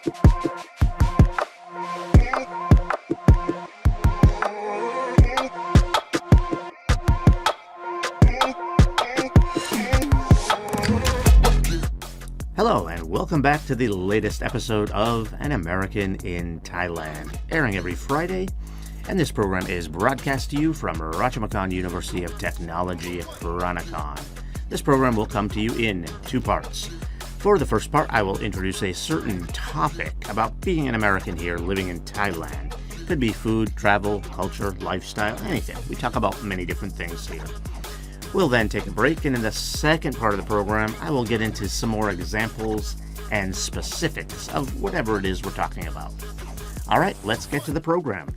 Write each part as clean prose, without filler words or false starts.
Hello, and welcome back to the latest episode of An American in Thailand, airing every Friday. And this program is broadcast to you from Ratchamakan University of Technology, Peranakan. This program will come to you in two parts. For the first part, I will introduce a certain topic about being an American here living in Thailand. Could be food, travel, culture, lifestyle, anything. We talk about many different things here. We'll then take a break, and in the second part of the program, I will get into some more examples and specifics of whatever it is we're talking about. All right, let's get to the program.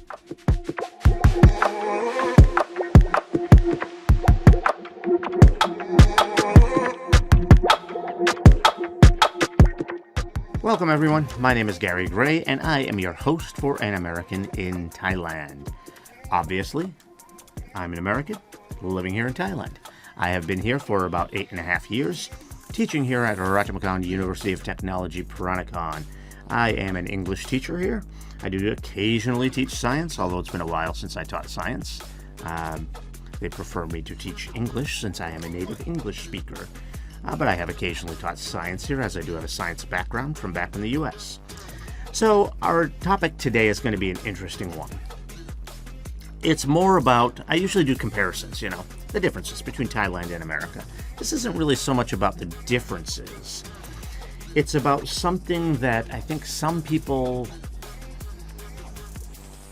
Welcome, everyone. My name is Gary Gray, and I am your host for An American in Thailand. Obviously, I'm an American living here in Thailand. I have been here for about 8.5 years, teaching here at Ratchamakan University of Technology, Peranakan. I am an English teacher here. I do occasionally teach science, although it's been a while since I taught science. They prefer me to teach English since I am a native English speaker. But I have occasionally taught science here, as I do have a science background from back in the U.S. So our topic today is going to be an interesting one. It's more about, I usually do comparisons, the differences between Thailand and America. This isn't really so much about the differences. It's about something that I think some people,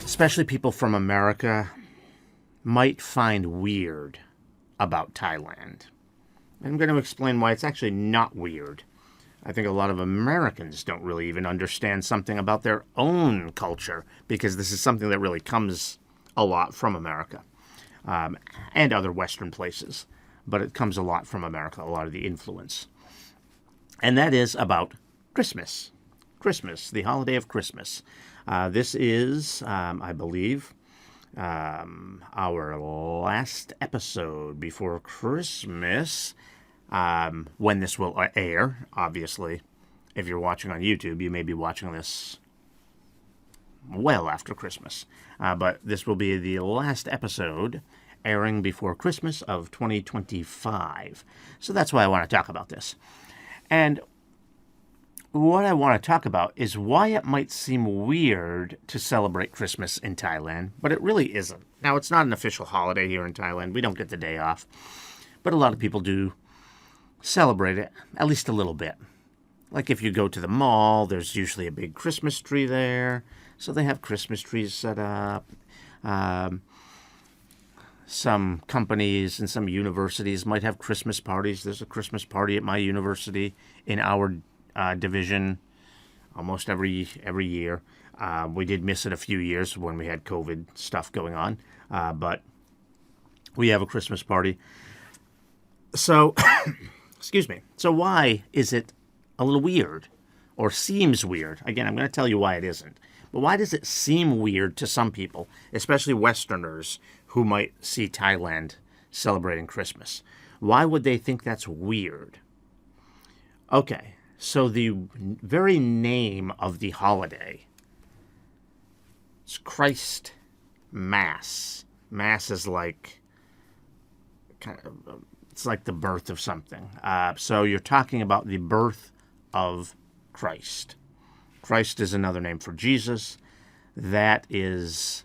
especially people from America, might find weird about Thailand. And I'm going to explain why it's actually not weird. I think a lot of Americans don't really even understand something about their own culture, because this is something that really comes a lot from America and other Western places. But it comes a lot from America, a lot of the influence. And that is about Christmas. Christmas, the holiday of Christmas. This is, I believe, our last episode before Christmas, when this will air. Obviously, if you're watching on YouTube, you may be watching this well after Christmas. But this will be the last episode airing before Christmas of 2025. So that's why I want to talk about this. And what I want to talk about is why it might seem weird to celebrate Christmas in Thailand, but it really isn't. Now, it's not an official holiday here in Thailand. We don't get the day off. But a lot of people do celebrate it, at least a little bit. Like if you go to the mall, there's usually a big Christmas tree there. So they have Christmas trees set up. Some companies and some universities might have Christmas parties. There's a Christmas party at my university in our division almost every year. We did miss it a few years when we had COVID stuff going on. But we have a Christmas party. So, excuse me. So why is it a little weird or seems weird? Again, I'm going to tell you why it isn't. But why does it seem weird to some people, especially Westerners who might see Thailand celebrating Christmas? Why would they think that's weird? Okay, so the very name of the holiday is Christ Mass. Mass is like it's like the birth of something. So you're talking about the birth of Christ. Christ is another name for Jesus. That is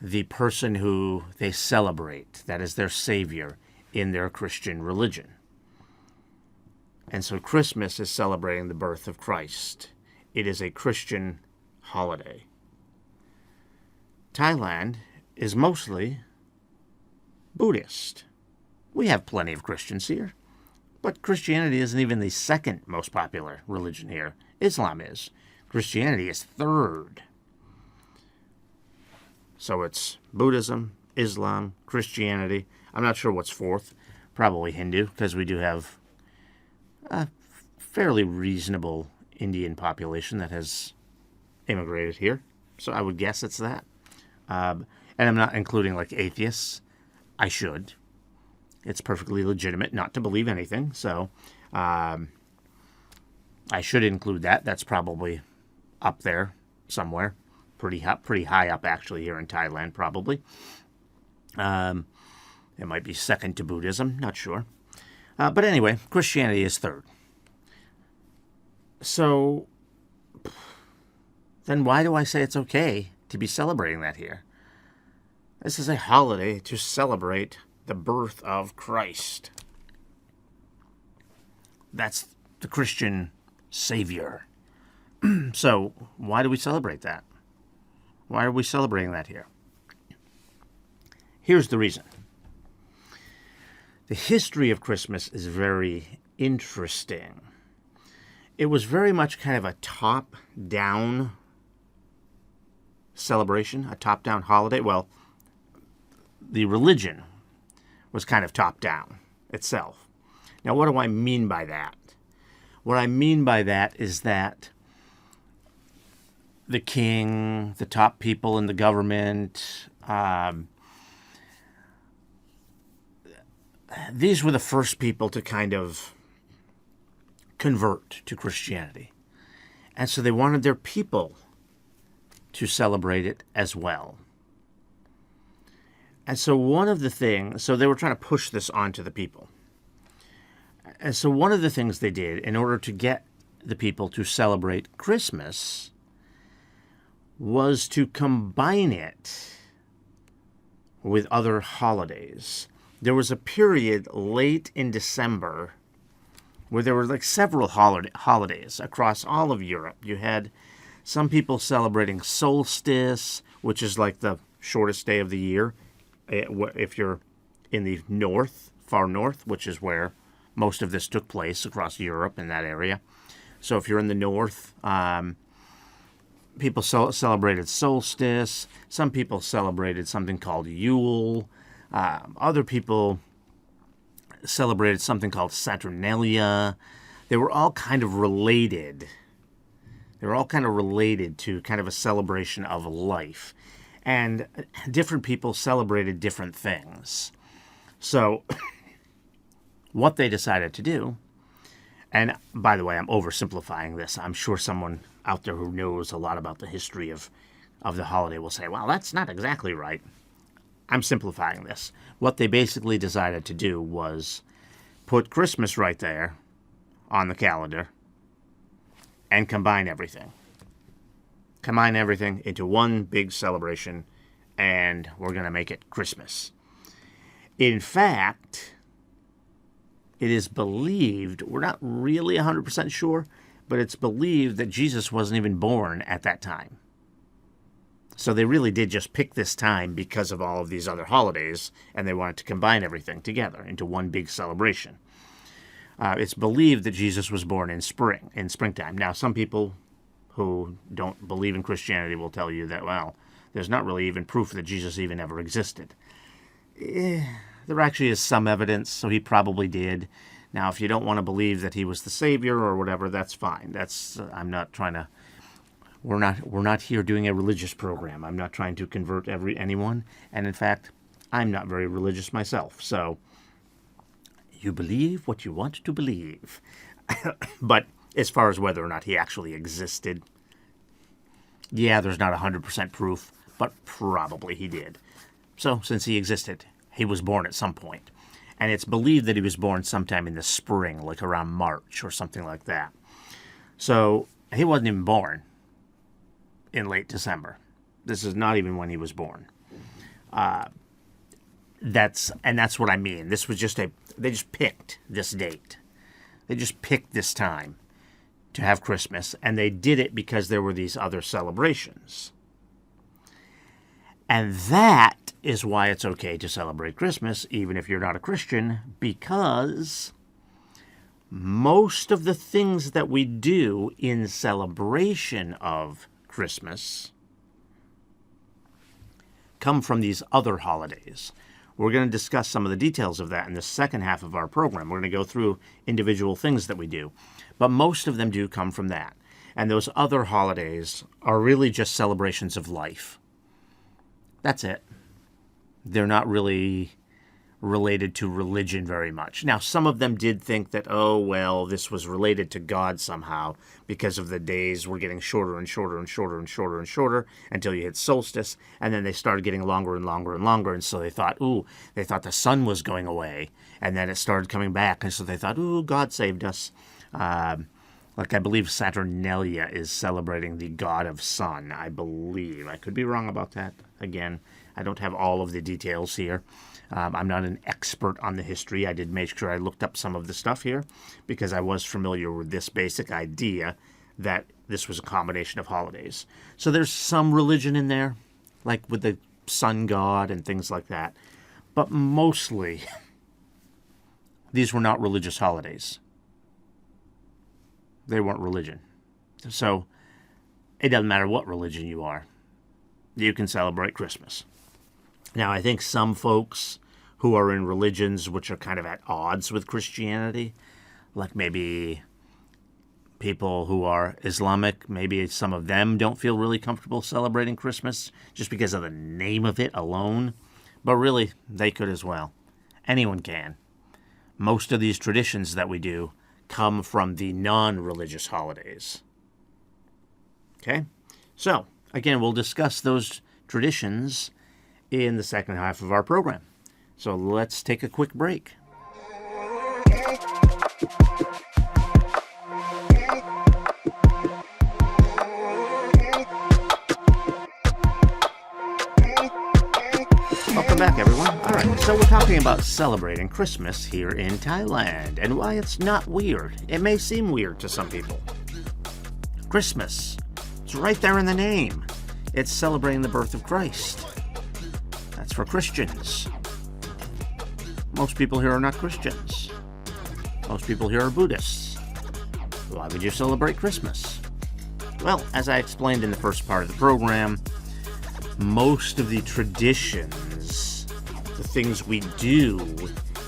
the person who they celebrate. That is their Savior in their Christian religion. And so Christmas is celebrating the birth of Christ. It is a Christian holiday. Thailand is mostly Buddhist. We have plenty of Christians here, but Christianity isn't even the second most popular religion here. Islam is. Christianity is third. So it's Buddhism, Islam, Christianity. I'm not sure what's fourth. Probably Hindu, because we do have a fairly reasonable Indian population that has immigrated here. So I would guess it's that. And I'm not including like atheists. I should. It's perfectly legitimate not to believe anything. So I should include that. That's probably up there somewhere, pretty high up actually here in Thailand probably. It might be second to Buddhism, not sure. But anyway, Christianity is third. So then why do I say it's okay to be celebrating that here? This is a holiday to celebrate the birth of Christ. That's the Christian Savior. So why do we celebrate that? Why are we celebrating that here? Here's the reason. The history of Christmas is very interesting. It was very much kind of a top-down celebration, a top-down holiday. Well, the religion was kind of top-down itself. Now, what do I mean by that? What I mean by that is that the king, the top people in the government, these were the first people to kind of convert to Christianity. And so they wanted their people to celebrate it as well. And so so they were trying to push this onto the people. And so one of the things they did in order to get the people to celebrate Christmas was to combine it with other holidays. There was a period late in December where there were like several holidays across all of Europe. You had some people celebrating solstice, which is like the shortest day of the year, if you're in the north, far north, which is where most of this took place across Europe in that area. So if you're in the north, people celebrated solstice. Some people celebrated something called Yule. Other people celebrated something called Saturnalia. They were all kind of related. They were all kind of related to kind of a celebration of life. And different people celebrated different things. So what they decided to do, and by the way, I'm oversimplifying this. I'm sure someone out there who knows a lot about the history of the holiday will say, well, that's not exactly right. I'm simplifying this. What they basically decided to do was put Christmas right there on the calendar and combine everything. Combine everything into one big celebration, and we're going to make it Christmas. In fact, it is believed, we're not really 100% sure, but it's believed that Jesus wasn't even born at that time. So they really did just pick this time because of all of these other holidays, and they wanted to combine everything together into one big celebration. It's believed that Jesus was born in springtime. Now, some people who don't believe in Christianity will tell you that, well, there's not really even proof that Jesus even ever existed. There actually is some evidence, so he probably did. Now, if you don't want to believe that he was the Savior or whatever, that's fine. I'm not trying to. We're not here doing a religious program. I'm not trying to convert anyone, and in fact, I'm not very religious myself. So, you believe what you want to believe. But as far as whether or not he actually existed, yeah, there's not 100% proof, but probably he did. So, since he existed, he was born at some point. And it's believed that he was born sometime in the spring, like around March or something like that. So, he wasn't even born in late December. This is not even when he was born. That's what I mean. This was they just picked this date. They just picked this time to have Christmas, and they did it because there were these other celebrations. And that is why it's okay to celebrate Christmas, even if you're not a Christian, because most of the things that we do in celebration of Christmas come from these other holidays. We're going to discuss some of the details of that in the second half of our program. We're going to go through individual things that we do. But most of them do come from that. And those other holidays are really just celebrations of life. That's it. They're not really related to religion very much. Now, some of them did think that, oh, well, this was related to God somehow because of the days were getting shorter and shorter and shorter and shorter and shorter until you hit solstice, and then they started getting longer and longer and longer, and so they thought the sun was going away, and then it started coming back, and so they thought, ooh, God saved us. Like I believe Saturnalia is celebrating the god of sun, I believe. I could be wrong about that. Again, I don't have all of the details here. I'm not an expert on the history. I did make sure I looked up some of the stuff here because I was familiar with this basic idea that this was a combination of holidays. So there's some religion in there, like with the sun god and things like that. But mostly, these were not religious holidays. They weren't religion. So it doesn't matter what religion you are. You can celebrate Christmas. Now, I think some folks who are in religions which are kind of at odds with Christianity, like maybe people who are Islamic, maybe some of them don't feel really comfortable celebrating Christmas just because of the name of it alone. But really, they could as well. Anyone can. Most of these traditions that we do come from the non-religious holidays. Okay? So, again, we'll discuss those traditions in the second half of our program. So let's take a quick break. Welcome back, everyone. All right, so we're talking about celebrating Christmas here in Thailand and why it's not weird. It may seem weird to some people. Christmas. It's right there in the name. It's celebrating the birth of Christ. That's for Christians. Most people here are not Christians. Most people here are Buddhists. Why would you celebrate Christmas? Well, as I explained in the first part of the program, most of the traditions, the things we do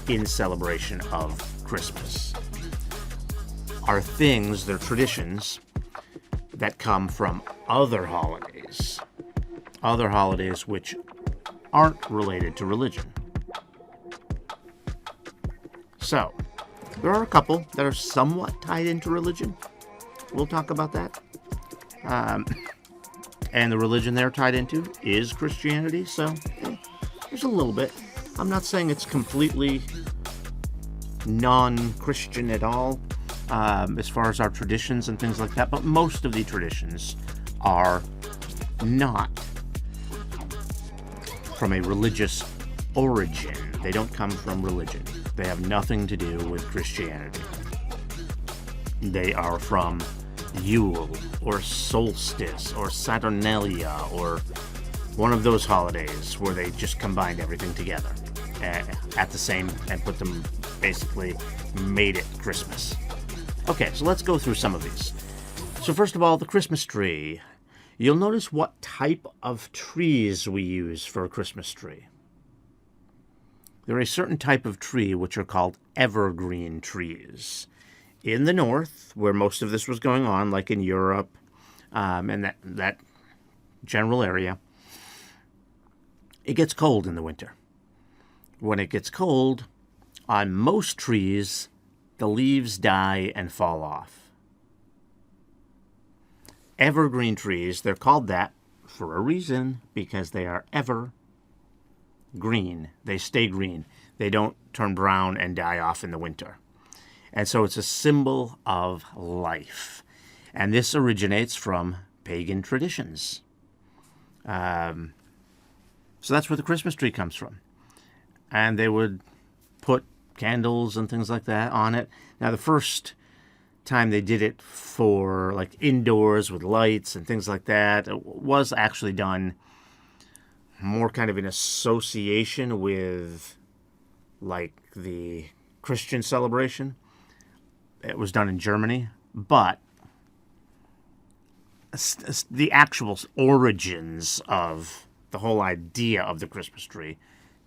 in celebration of Christmas, are things, they're traditions that come from other holidays which aren't related to religion. So, there are a couple that are somewhat tied into religion. We'll talk about that. And the religion they're tied into is Christianity, so there's a little bit. I'm not saying it's completely non-Christian at all, as far as our traditions and things like that, but most of the traditions are not from a religious origin. They don't come from religion. They have nothing to do with Christianity. They are from Yule, or solstice, or Saturnalia, or one of those holidays where they just combined everything together at the same, and put them, basically made it Christmas. Okay, so let's go through some of these. So first of all, the Christmas tree. You'll notice what type of trees we use for a Christmas tree. There are a certain type of tree which are called evergreen trees. In the north, where most of this was going on, like in Europe and that general area, it gets cold in the winter. When it gets cold, on most trees, the leaves die and fall off. Evergreen trees, they're called that for a reason, because they are ever green. They stay green. They don't turn brown and die off in the winter. And so it's a symbol of life. And this originates from pagan traditions. So that's where the Christmas tree comes from. And they would put candles and things like that on it. Now, the first time they did it for like indoors with lights and things like that, it was actually done more kind of in association with like the Christian celebration. It was done in Germany, but the actual origins of the whole idea of the Christmas tree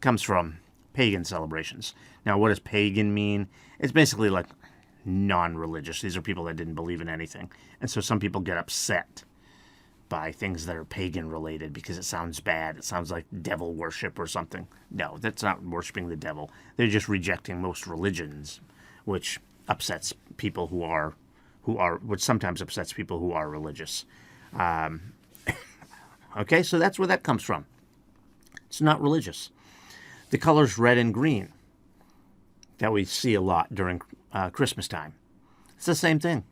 comes from pagan celebrations. Now, what does pagan mean? It's basically like non-religious. These are people that didn't believe in anything. And so some people get upset by things that are pagan related because it sounds bad. It sounds like devil worship or something. No, that's not worshiping the devil. They're just rejecting most religions, which upsets people which sometimes upsets people who are religious. Okay, so that's where that comes from. It's not religious. The colors red and green that we see a lot during Christmas time. It's the same thing.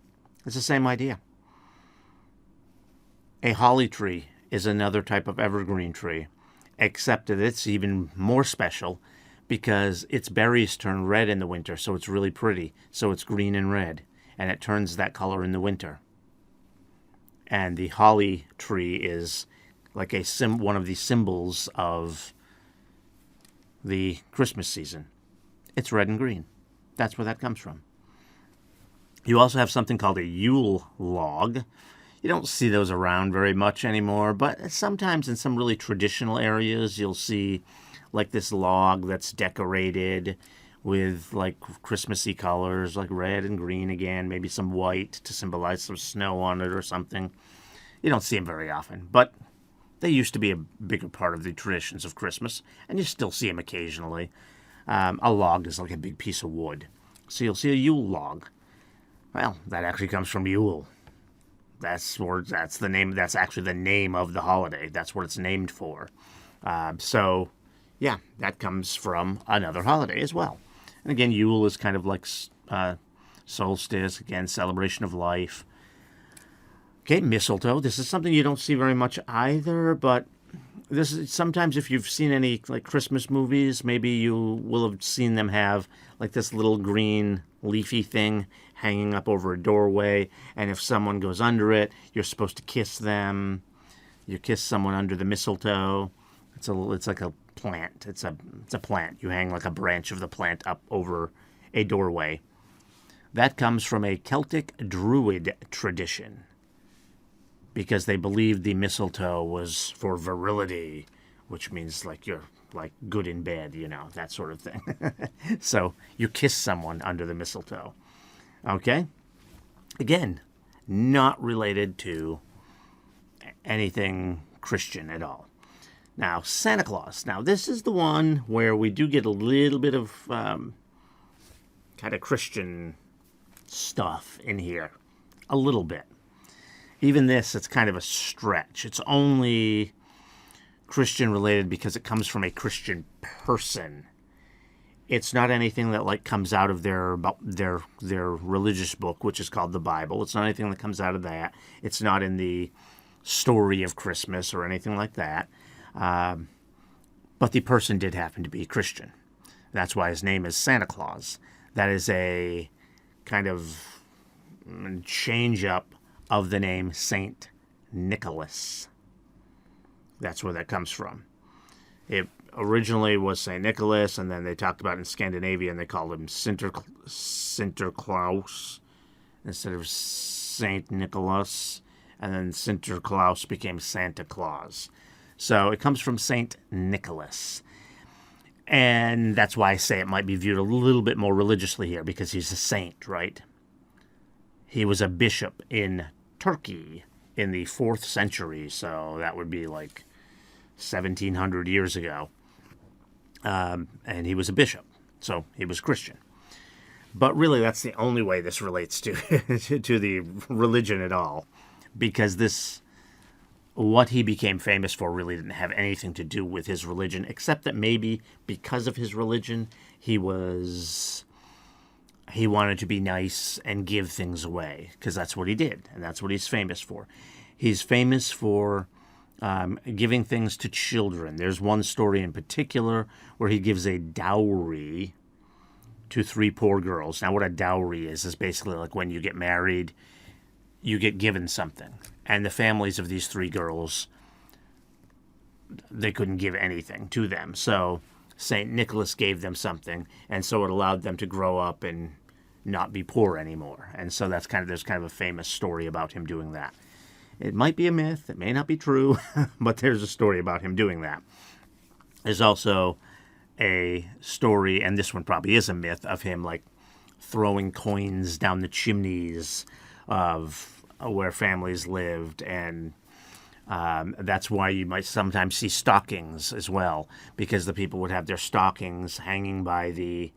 It's the same idea. A holly tree is another type of evergreen tree, except that it's even more special because its berries turn red in the winter, so it's really pretty. So it's green and red, and it turns that color in the winter. And the holly tree is like one of the symbols of the Christmas season. It's red and green. That's where that comes from. You also have something called a Yule log. You don't see those around very much anymore, but sometimes in some really traditional areas, you'll see like this log that's decorated with like Christmassy colors, like red and green again, maybe some white to symbolize some snow on it or something. You don't see them very often, but they used to be a bigger part of the traditions of Christmas, and you still see them occasionally. A log is like a big piece of wood. So you'll see a Yule log. Well, that actually comes from Yule. That's the name. That's actually the name of the holiday. That's what it's named for. So, yeah, that comes from another holiday as well. And again, Yule is kind of like solstice, again, celebration of life. Okay, mistletoe. This is something you don't see very much either, but this is sometimes if you've seen any like Christmas movies, maybe you will have seen them have like this little green leafy thing hanging up over a doorway, and if someone goes under it, you're supposed to kiss them. You kiss someone under the mistletoe. It's like a plant. It's a plant. You hang like a branch of the plant up over a doorway. That comes from a Celtic Druid tradition, because they believed the mistletoe was for virility, which means like you're like good in bed, that sort of thing. So you kiss someone under the mistletoe. Okay? Again, not related to anything Christian at all. Now, Santa Claus. Now, this is the one where we do get a little bit of kind of Christian stuff in here. A little bit. Even this, it's kind of a stretch. It's only Christian related because it comes from a Christian person. It's not anything that like comes out of their religious book, which is called the Bible. It's not anything that comes out of that. It's not in the story of Christmas or anything like that. But the person did happen to be Christian. That's why his name is Santa Claus. That is a kind of change up of the name Saint Nicholas. That's where that comes from. It originally was Saint Nicholas, and then they talked about it in Scandinavia, and they called him Sinterklaas instead of Saint Nicholas, and then Sinterklaas became Santa Claus. So it comes from Saint Nicholas. And that's why I say it might be viewed a little bit more religiously here, because he's a saint, right? He was a bishop in Turkey in the 4th century, so that would be like 1700 years ago. And he was a bishop, so he was Christian. But really, that's the only way this relates to to the religion at all, because what he became famous for really didn't have anything to do with his religion, except that maybe because of his religion, he wanted to be nice and give things away, because that's what he did, and that's what he's famous for. He's famous for giving things to children. There's one story in particular where he gives a dowry to 3 poor girls. Now, what a dowry is basically like when you get married, you get given something. And the families of these 3 girls, they couldn't give anything to them. So St. Nicholas gave them something, and so it allowed them to grow up and not be poor anymore. And so there's kind of a famous story about him doing that. It might be a myth, it may not be true, but there's a story about him doing that. There's also a story, and this one probably is a myth, of him like throwing coins down the chimneys of where families lived, and That's why you might sometimes see stockings as well, because the people would have their stockings hanging by the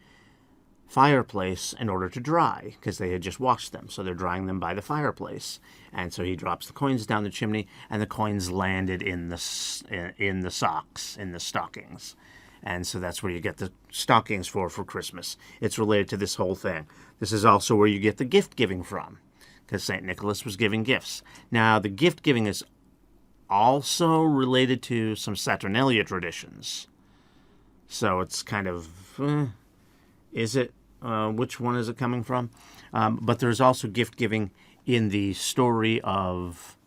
fireplace in order to dry, because they had just washed them. So they're drying them by the fireplace. And so he drops the coins down the chimney, and the coins landed in the socks, in the stockings. And so that's where you get the stockings for Christmas. It's related to this whole thing. This is also where you get the gift giving from, because St. Nicholas was giving gifts. Now, the gift giving is also related to some Saturnalia traditions. So it's kind of, is it? Which one is it coming from? But there's also gift giving in the story of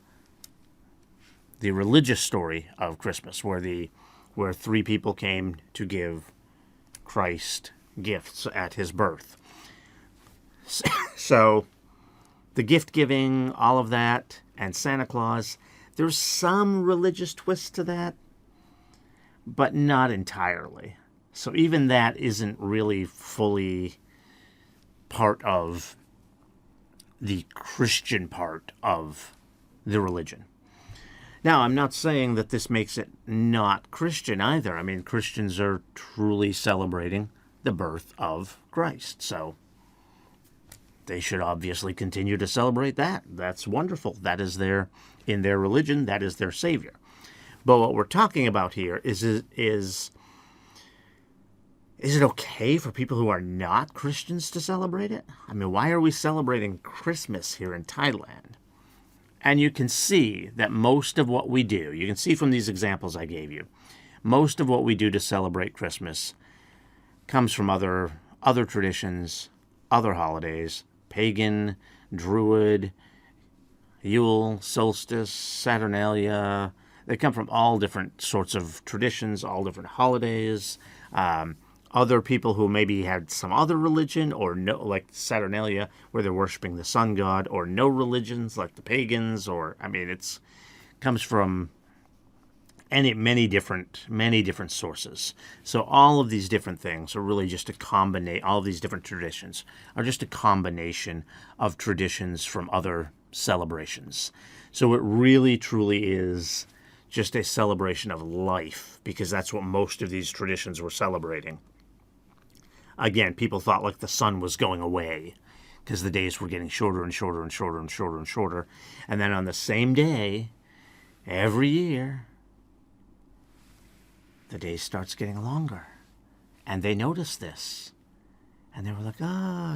the religious story of Christmas, where three people came to give Christ gifts at his birth. So the gift giving, all of that, and Santa Claus, there's some religious twist to that, but not entirely. So even that isn't really fully part of the Christian part of the religion. Now, I'm not saying that this makes it not Christian either. I mean, Christians are truly celebrating the birth of Christ. So they should obviously continue to celebrate that. That's wonderful. That is in their religion, that is their Savior. But what we're talking about here is it okay for people who are not Christians to celebrate it? I mean, why are we celebrating Christmas here in Thailand? And you can see that most of what we do, you can see from these examples I gave you, most of what we do to celebrate Christmas comes from other traditions, other holidays, pagan, Druid, Yule, solstice, Saturnalia. They come from all different sorts of traditions, all different holidays. Other people who maybe had some other religion, or no, like Saturnalia, where they're worshiping the sun god, or no religions like the pagans, or I mean, it's comes from many different sources. So all of these different things are really just a combination. All of these different traditions are just a combination of traditions from other celebrations. So it really truly is just a celebration of life, because that's what most of these traditions were celebrating. Again, people thought like the sun was going away because the days were getting shorter and shorter and shorter and shorter and shorter. And then on the same day, every year, the day starts getting longer. And they noticed this. And they were like,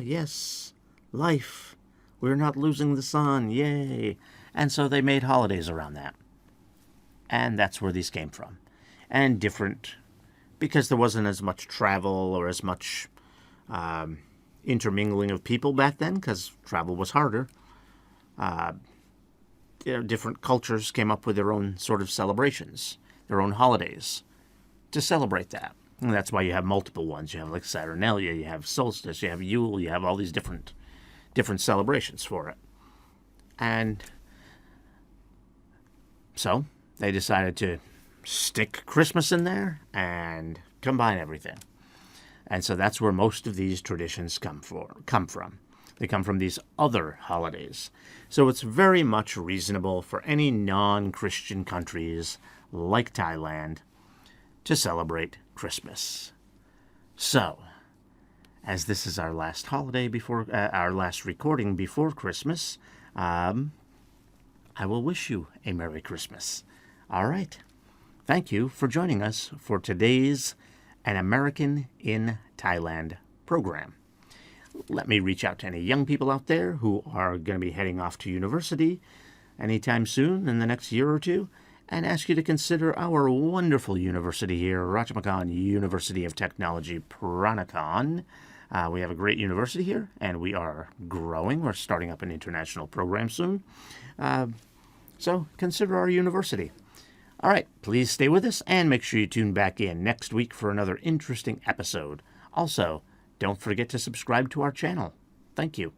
yes, life. We're not losing the sun. Yay. And so they made holidays around that. And that's where these came from. And different, because there wasn't as much travel or as much intermingling of people back then, because travel was harder. Different cultures came up with their own sort of celebrations, their own holidays to celebrate that. And that's why you have multiple ones. You have like Saturnalia, you have solstice, you have Yule, you have all these different celebrations for it. And so they decided to stick Christmas in there and combine everything. And so that's where most of these traditions come from. They come from these other holidays. So it's very much reasonable for any non-Christian countries like Thailand to celebrate Christmas. So, as this is our last holiday before our last recording before Christmas, I will wish you a Merry Christmas. All right. Thank you for joining us for today's An American in Thailand program. Let me reach out to any young people out there who are going to be heading off to university anytime soon in the next year or two, and ask you to consider our wonderful university here, Ratchamakan University of Technology, Peranakan. We have a great university here, and we are growing. We're starting up an international program soon. So consider our university. All right, please stay with us and make sure you tune back in next week for another interesting episode. Also, don't forget to subscribe to our channel. Thank you.